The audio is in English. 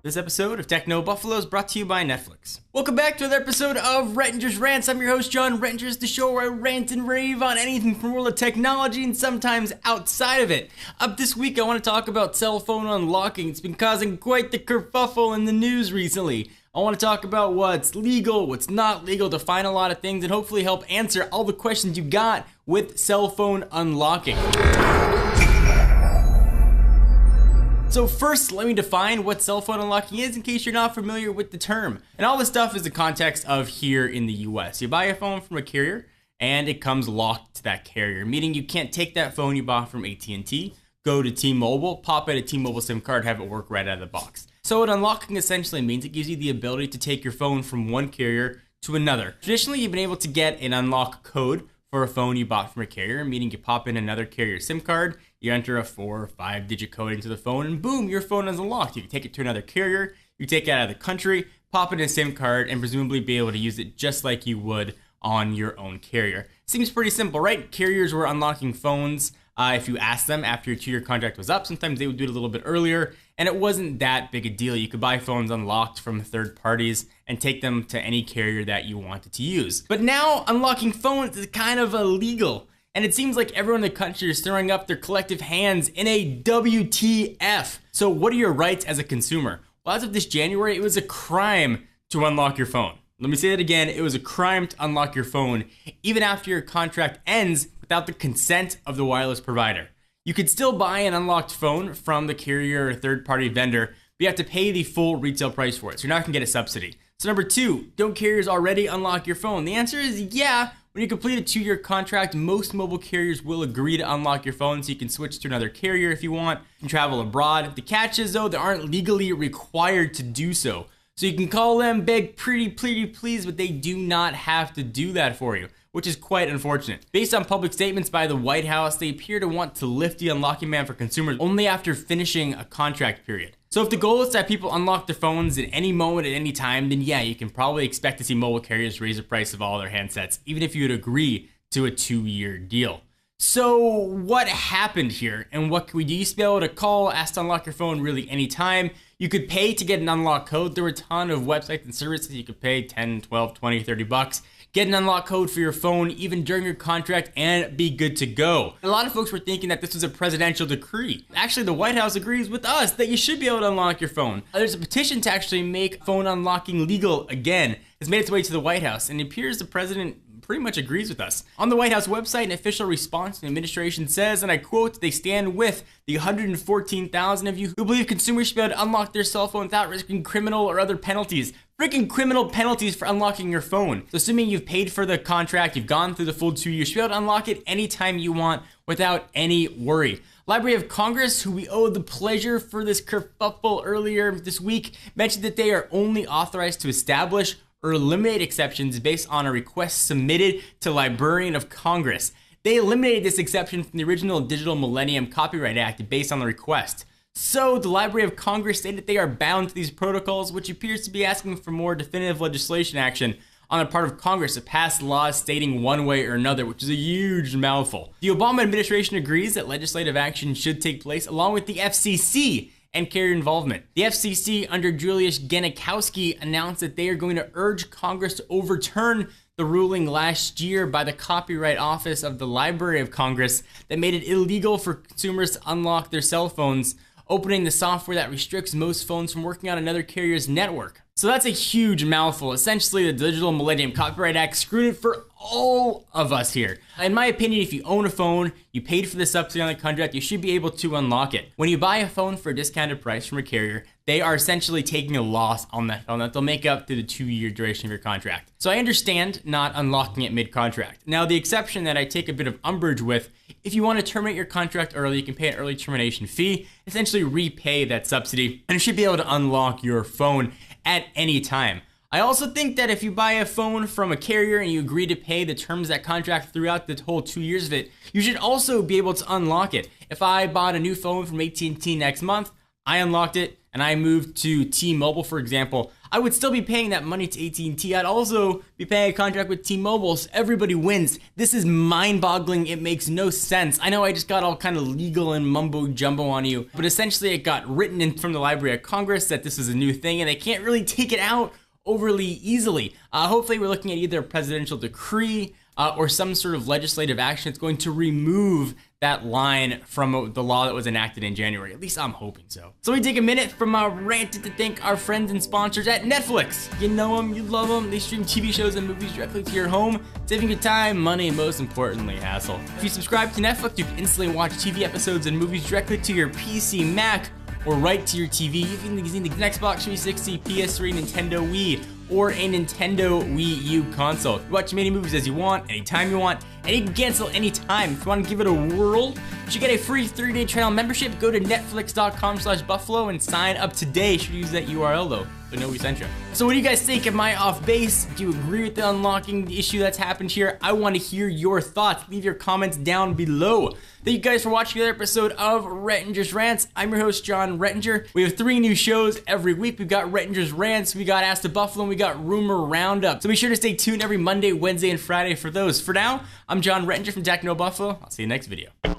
This episode of Techno Buffalo is brought to you by Netflix. Welcome back to another episode of Rettinger's Rants. I'm your host, John. Rettinger's the show where I rant and rave on anything from the world of technology and sometimes outside of it. Up this week, I want to talk about cell phone unlocking. It's been causing quite the kerfuffle in the news recently. I want to talk about what's legal, what's not legal, define a lot of things, and hopefully help answer all the questions you got with cell phone unlocking. So first, let me define what cell phone unlocking is in case you're not familiar with the term. And all this stuff is the context of here in the US. You buy a phone from a carrier and it comes locked to that carrier, meaning you can't take that phone you bought from AT&T, go to T-Mobile, pop in a T-Mobile SIM card, have it work right out of the box. So what unlocking essentially means, it gives you the ability to take your phone from one carrier to another. Traditionally, you've been able to get an unlock code for a phone you bought from a carrier, meaning you pop in another carrier SIM card, you enter a 4 or 5 digit code into the phone, and boom, your phone is unlocked. You can take it to another carrier, you take it out of the country, pop in a SIM card, and presumably be able to use it just like you would on your own carrier. Seems pretty simple, right? Carriers were unlocking phones if you asked them after your 2-year contract was up. Sometimes they would do it a little bit earlier, and it wasn't that big a deal. You could buy phones unlocked from third parties and take them to any carrier that you wanted to use. But now unlocking phones is kind of illegal, and it seems like everyone in the country is throwing up their collective hands in a WTF. So what are your rights as a consumer? Well, as of this January, it was a crime to unlock your phone. Let me say that again. It was a crime to unlock your phone, even after your contract ends, without the consent of the wireless provider. You could still buy an unlocked phone from the carrier or third-party vendor, but you have to pay the full retail price for it, so you're not gonna get a subsidy. So number 2, don't carriers already unlock your phone? The answer is yeah. When you complete a 2-year contract, most mobile carriers will agree to unlock your phone so you can switch to another carrier if you want and travel abroad. The catch is, though, they aren't legally required to do so. So you can call them, beg, pretty please, but they do not have to do that for you, which is quite unfortunate. Based on public statements by the White House, they appear to want to lift the unlocking ban for consumers only after finishing a contract period. So if the goal is that people unlock their phones at any moment, at any time, then yeah, you can probably expect to see mobile carriers raise the price of all their handsets, even if you would agree to a 2-year deal. So what happened here, and what can we do? You used to be able to call, ask to unlock your phone really anytime. You could pay to get an unlock code. There were a ton of websites and services you could pay 10, 12, 20, 30 bucks. Get an unlock code for your phone even during your contract and be good to go. A lot of folks were thinking that this was a presidential decree. Actually, the White House agrees with us that you should be able to unlock your phone. There's a petition to actually make phone unlocking legal again. It's made its way to the White House, and it appears the president pretty much agrees with us. On the White House website, an official response from the administration says, and I quote, "They stand with the 114,000 of you who believe consumers should be able to unlock their cell phone without risking criminal or other penalties." Freaking criminal penalties for unlocking your phone. So assuming you've paid for the contract, you've gone through the full 2 years, you should be able to unlock it anytime you want without any worry. Library of Congress, who we owe the pleasure for this kerfuffle earlier this week, mentioned that they are only authorized to establish or eliminate exceptions based on a request submitted to Librarian of Congress. They eliminated this exception from the original Digital Millennium Copyright Act based on the request. So the Library of Congress stated they are bound to these protocols, which appears to be asking for more definitive legislation action on the part of Congress to pass laws stating one way or another, which is a huge mouthful. The Obama administration agrees that legislative action should take place along with the FCC and carrier involvement. The FCC under Julius Genachowski announced that they are going to urge Congress to overturn the ruling last year by the Copyright Office of the Library of Congress that made it illegal for consumers to unlock their cell phones, opening the software that restricts most phones from working on another carrier's network. So that's a huge mouthful. Essentially, the Digital Millennium Copyright Act screwed it for all of us here. In my opinion, if you own a phone, you paid for the subsidy on the contract, you should be able to unlock it. When you buy a phone for a discounted price from a carrier, they are essentially taking a loss on that phone that they'll make up through the 2-year duration of your contract. So I understand not unlocking it mid-contract. Now, the exception that I take a bit of umbrage with, if you want to terminate your contract early, you can pay an early termination fee, essentially repay that subsidy, and you should be able to unlock your phone at any time. I also think that if you buy a phone from a carrier and you agree to pay the terms of that contract throughout the whole 2 years of it, you should also be able to unlock it. If I bought a new phone from AT&T next month, I unlocked it, and I moved to T-Mobile, for example, I would still be paying that money to AT&T. I'd also be paying a contract with T-Mobile, so everybody wins. This is mind-boggling. It makes no sense. I know I just got all kind of legal and mumbo-jumbo on you, but essentially it got written in from the Library of Congress that this is a new thing, and they can't really take it out overly easily. Hopefully we're looking at either a presidential decree or some sort of legislative action that's going to remove that line from the law that was enacted in January. At least I'm hoping so. So we take a minute from our rant to thank our friends and sponsors at Netflix. You know them, you love them. They stream TV shows and movies directly to your home, saving you time, money, and most importantly, hassle. If you subscribe to Netflix, you can instantly watch TV episodes and movies directly to your PC, Mac, or right to your TV. You can use the Xbox 360, PS3, Nintendo Wii, or a Nintendo Wii U console. You watch as many movies as you want, anytime you want, and you can cancel anytime. If you want to give it a whirl, you should get a free 30-day trial membership. Go to netflix.com/buffalo and sign up today. You should use that URL though, so know we sent you. So what do you guys think? Am I off base? Do you agree with the unlocking issue that's happened here? I want to hear your thoughts. Leave your comments down below. Thank you guys for watching another episode of Rettinger's Rants. I'm your host, John Rettinger. We have 3 new shows every week. We've got Rettinger's Rants, we got Ask the Buffalo, and we got Rumor Roundup. So be sure to stay tuned every Monday, Wednesday, and Friday for those. For now, I'm John Rettinger from Buffalo. I'll see you next video.